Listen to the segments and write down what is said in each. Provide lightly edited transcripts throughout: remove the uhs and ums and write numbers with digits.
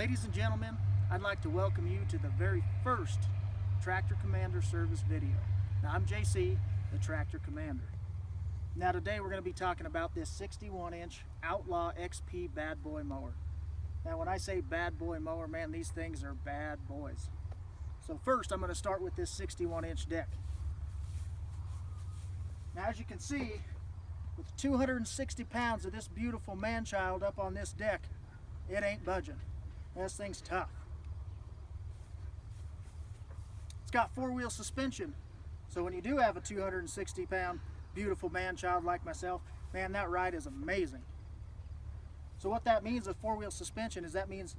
Ladies and gentlemen, I'd like to welcome you to the very first Tractor Commander service video. Now, I'm JC, the Tractor Commander. Now today we're going to be talking about this 61-inch Outlaw XP Badboy Mower. Now when I say Badboy Mower, man, these things are bad boys. So first I'm going to start with this 61-inch deck. Now as you can see, with 260 pounds of this beautiful man-child up on this deck, it ain't budging. This thing's tough. It's got four-wheel suspension, so when you do have a 260-pound beautiful man-child like myself, man, that ride is amazing. So what that means with four-wheel suspension is that means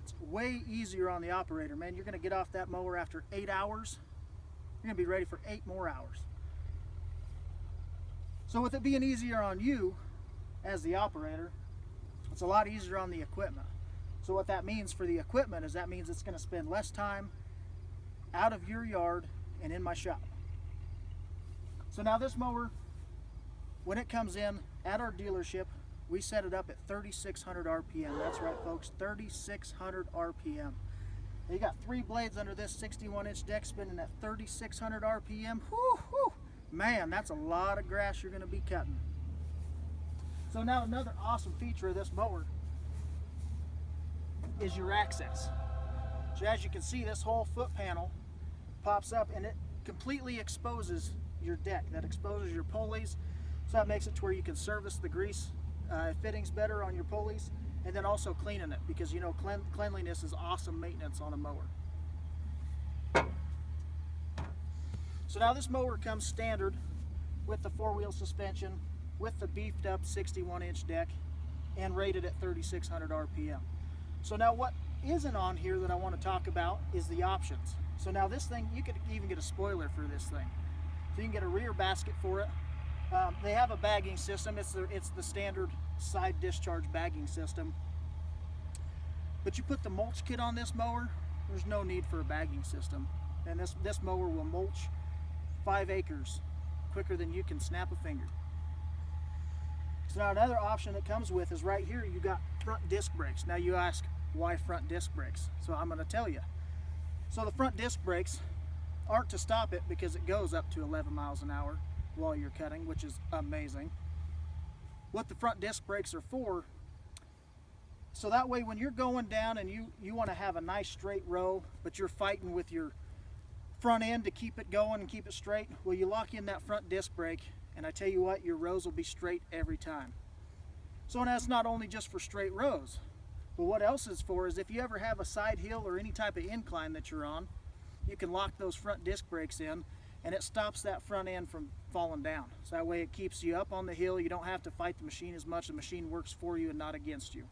it's way easier on the operator, man. You're going to get off that mower after 8 hours. You're going to be ready for 8 more hours. So with it being easier on you as the operator, it's a lot easier on the equipment. So what that means for the equipment is that means it's going to spend less time out of your yard and in my shop. So now this mower, when it comes in at our dealership, we set it up at 3,600 RPM. That's right, folks, 3,600 RPM. Now you got 3 blades under this 61-inch deck spinning at 3,600 RPM. Whew, whew. Man, that's a lot of grass you're going to be cutting. So now another awesome feature of this mower is your access. So as you can see, this whole foot panel pops up and it completely exposes your deck. That exposes your pulleys, so that makes it to where you can service the grease fittings better on your pulleys, and then also cleaning it, because you know cleanliness is awesome maintenance on a mower. So now this mower comes standard with the four-wheel suspension, with the beefed up 61-inch deck, and rated at 3,600 RPM. So now what isn't on here that I want to talk about is the options. So now this thing, you could even get a spoiler for this thing. So you can get a rear basket for it. They have a bagging system. It's the standard side discharge bagging system. But you put the mulch kit on this mower, there's no need for a bagging system. And this mower will mulch 5 acres quicker than you can snap a finger. So now another option that comes with is right here, you got front disc brakes. Now you ask, why front disc brakes? So I'm going to tell you. So the front disc brakes aren't to stop it because it goes up to 11 miles an hour while you're cutting, which is amazing. What the front disc brakes are for, so that way when you're going down and you want to have a nice straight row, but you're fighting with your front end to keep it going and keep it straight, well, you lock in that front disc brake, and I tell you what, your rows will be straight every time. So that's not only just for straight rows, but what else is for is if you ever have a side hill or any type of incline that you're on, you can lock those front disc brakes in, and it stops that front end from falling down. So that way it keeps you up on the hill. You don't have to fight the machine as much. The machine works for you and not against you.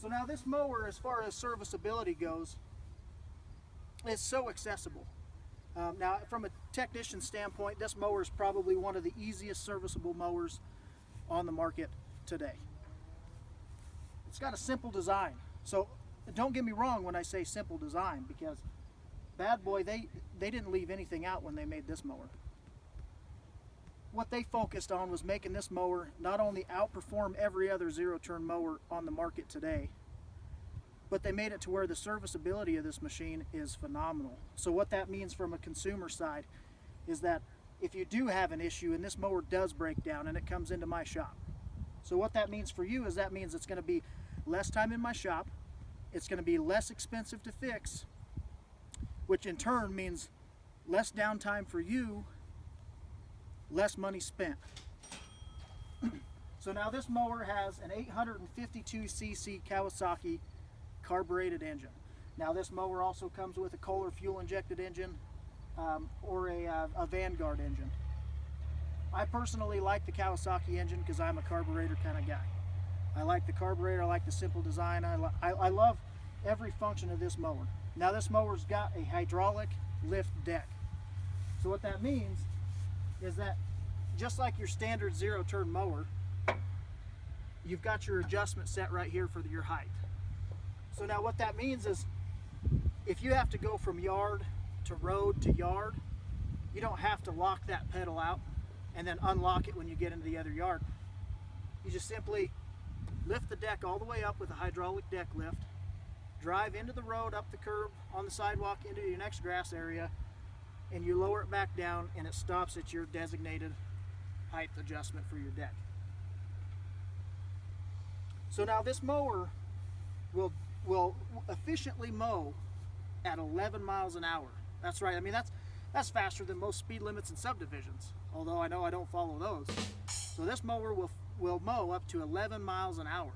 So now this mower, as far as serviceability goes, is so accessible. Now from a technician standpoint, this mower is probably one of the easiest serviceable mowers on the market today. It's got a simple design. So don't get me wrong when I say simple design, because Badboy, they didn't leave anything out when they made this mower. What they focused on was making this mower not only outperform every other zero-turn mower on the market today, but they made it to where the serviceability of this machine is phenomenal. So what that means from a consumer side is that if you do have an issue and this mower does break down and it comes into my shop, so what that means for you is that means it's going to be less time in my shop, it's going to be less expensive to fix, which in turn means less downtime for you, less money spent. So now this mower has an 852cc Kawasaki carbureted engine. Now this mower also comes with a Kohler fuel injected engine or a Vanguard engine. I personally like the Kawasaki engine because I'm a carburetor kind of guy. I like the carburetor, I like the simple design, I love every function of this mower. Now this mower's got a hydraulic lift deck. So what that means is that just like your standard zero-turn mower, you've got your adjustment set right here for your height. So now what that means is if you have to go from yard to road to yard, you don't have to lock that pedal out and then unlock it when you get into the other yard. You just simply lift the deck all the way up with a hydraulic deck lift, drive into the road, up the curb, on the sidewalk, into your next grass area, and you lower it back down, and it stops at your designated height adjustment for your deck. So now this mower will efficiently mow at 11 miles an hour. That's right. I mean, that's faster than most speed limits in subdivisions, although I know I don't follow those. So this mower will mow up to 11 miles an hour.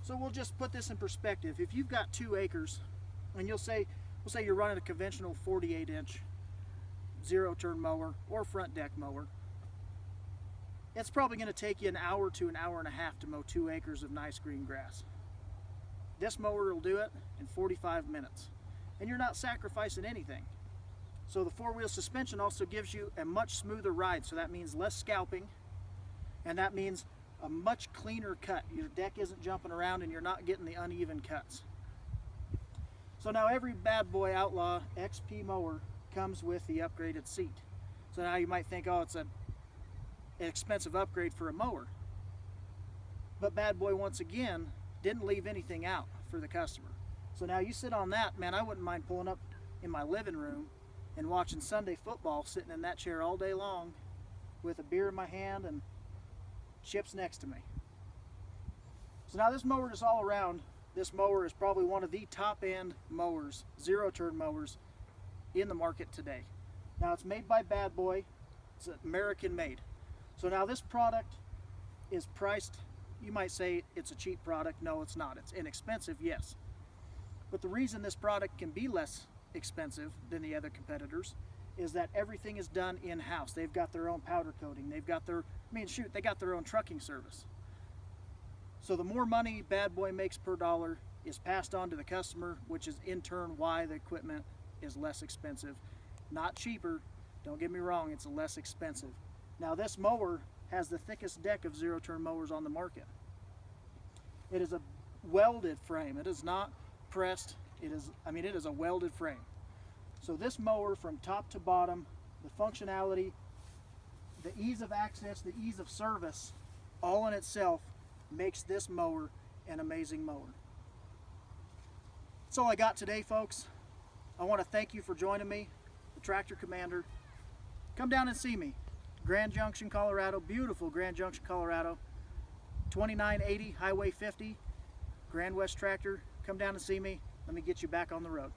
So we'll just put this in perspective. If you've got 2 acres, and we'll say you're running a conventional 48-inch zero-turn mower or front deck mower, it's probably going to take you an hour to an hour and a half to mow 2 acres of nice green grass. This mower will do it in 45 minutes, and you're not sacrificing anything. So the 4-wheel suspension also gives you a much smoother ride, so that means less scalping, and that means a much cleaner cut. Your deck isn't jumping around and you're not getting the uneven cuts. So now every Badboy Outlaw XP mower comes with the upgraded seat. So now you might think, oh, it's an expensive upgrade for a mower. But Badboy, once again, didn't leave anything out for the customer. So now you sit on that, man, I wouldn't mind pulling up in my living room and watching Sunday football, sitting in that chair all day long with a beer in my hand and chips next to me. So now this mower is all around. This mower is probably one of the top end mowers, zero-turn mowers in the market today. Now it's made by Badboy. It's American made. So now this product is priced, you might say it's a cheap product. No, it's not. It's inexpensive, yes. But the reason this product can be less expensive than the other competitors is that everything is done in-house. They've got their own powder coating. They've got their, they got their own trucking service. So the more money Badboy makes per dollar is passed on to the customer, which is in turn why the equipment is less expensive. Not cheaper, don't get me wrong, it's less expensive. Now this mower has the thickest deck of zero-turn mowers on the market. It is a welded frame. It is not pressed. It is a welded frame. So this mower from top to bottom, the functionality, the ease of access, the ease of service, all in itself makes this mower an amazing mower. That's all I got today, folks. I want to thank you for joining me, the Tractor Commander. Come down and see me. Grand Junction, Colorado, beautiful Grand Junction, Colorado. 2980 Highway 50, Grand West Tractor. Come down and see me. Let me get you back on the road.